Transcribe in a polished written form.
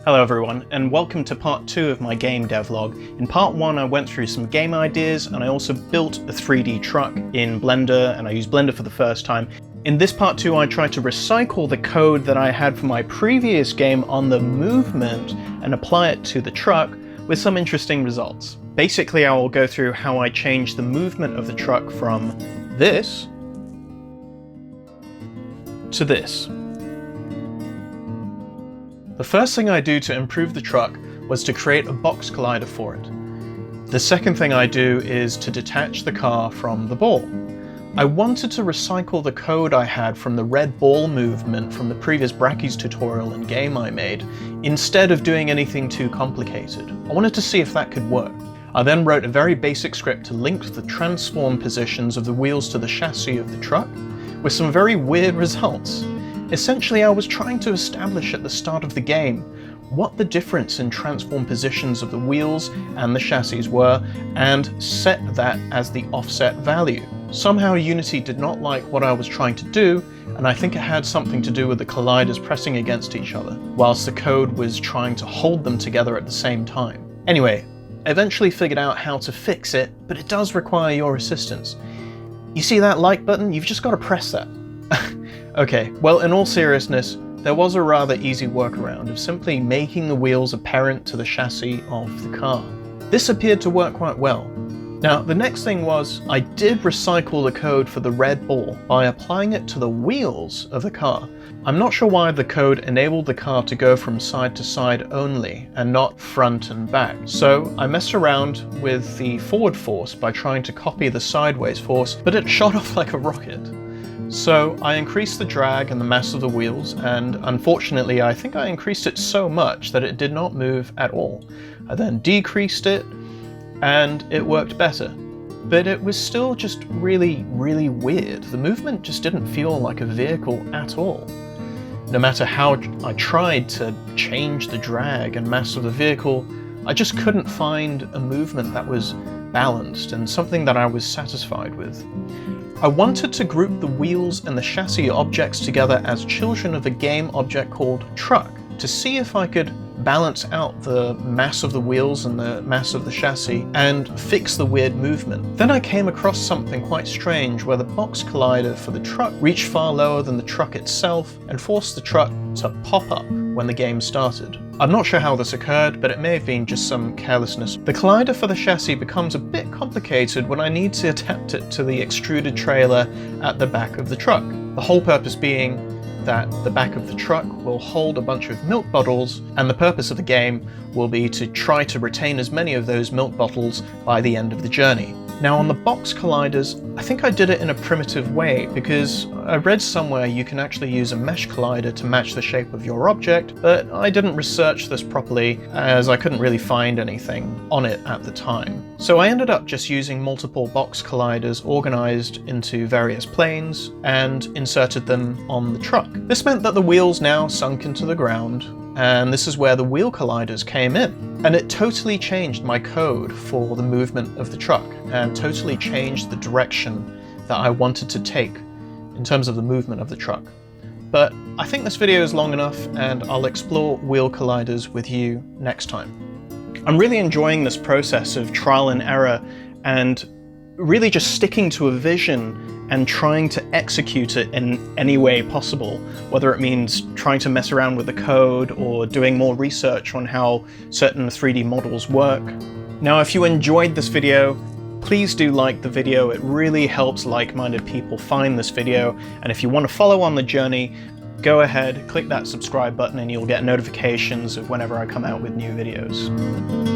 Hello everyone, and welcome to part 2 of my game devlog. In part 1 I went through some game ideas, and I also built a 3D truck in Blender, and I used Blender for the first time. In this part 2 I tried to recycle the code that I had for my previous game on the movement and apply it to the truck with some interesting results. Basically I will go through how I changed the movement of the truck from this to this. The first thing I do to improve the truck was to create a box collider for it. The second thing I do is to detach the car from the ball. I wanted to recycle the code I had from the red ball movement from the previous Brackeys tutorial and game I made, instead of doing anything too complicated. I wanted to see if that could work. I then wrote a very basic script to link the transform positions of the wheels to the chassis of the truck, with some very weird results. Essentially, I was trying to establish at the start of the game what the difference in transform positions of the wheels and the chassis were, and set that as the offset value. Somehow Unity did not like what I was trying to do, and I think it had something to do with the colliders pressing against each other, whilst the code was trying to hold them together at the same time. Anyway, I eventually figured out how to fix it, but it does require your assistance. You see that like button? You've just got to press that. Okay, well, in all seriousness, there was a rather easy workaround of simply making the wheels apparent to the chassis of the car. This appeared to work quite well. Now, the next thing was, I did recycle the code for the red ball by applying it to the wheels of the car. I'm not sure why the code enabled the car to go from side to side only, and not front and back. So I messed around with the forward force by trying to copy the sideways force, but it shot off like a rocket. So I increased the drag and the mass of the wheels, and unfortunately I think I increased it so much that it did not move at all. I then decreased it, and it worked better. But it was still just really weird. The movement just didn't feel like a vehicle at all. No matter how I tried to change the drag and mass of the vehicle, I just couldn't find a movement that was balanced and something that I was satisfied with. I wanted to group the wheels and the chassis objects together as children of a game object called truck, to see if I could balance out the mass of the wheels and the mass of the chassis and fix the weird movement. Then I came across something quite strange where the box collider for the truck reached far lower than the truck itself and forced the truck to pop up when the game started. I'm not sure how this occurred, but it may have been just some carelessness. The collider for the chassis becomes a bit complicated when I need to adapt it to the extruded trailer at the back of the truck. The whole purpose being that the back of the truck will hold a bunch of milk bottles, and the purpose of the game will be to try to retain as many of those milk bottles by the end of the journey. Now on the box colliders, I think I did it in a primitive way, because I read somewhere you can actually use a mesh collider to match the shape of your object, but I didn't research this properly as I couldn't really find anything on it at the time. So I ended up just using multiple box colliders organized into various planes and inserted them on the truck. This meant that the wheels now sunk into the ground, and this is where the wheel colliders came in. And it totally changed my code for the movement of the truck, and totally changed the direction that I wanted to take in terms of the movement of the truck. But I think this video is long enough, and I'll explore wheel colliders with you next time. I'm really enjoying this process of trial and error, and really just sticking to a vision and trying to execute it in any way possible, whether it means trying to mess around with the code or doing more research on how certain 3D models work. Now, if you enjoyed this video, please do like the video. It really helps like-minded people find this video. And if you want to follow on the journey, go ahead, click that subscribe button, and you'll get notifications of whenever I come out with new videos.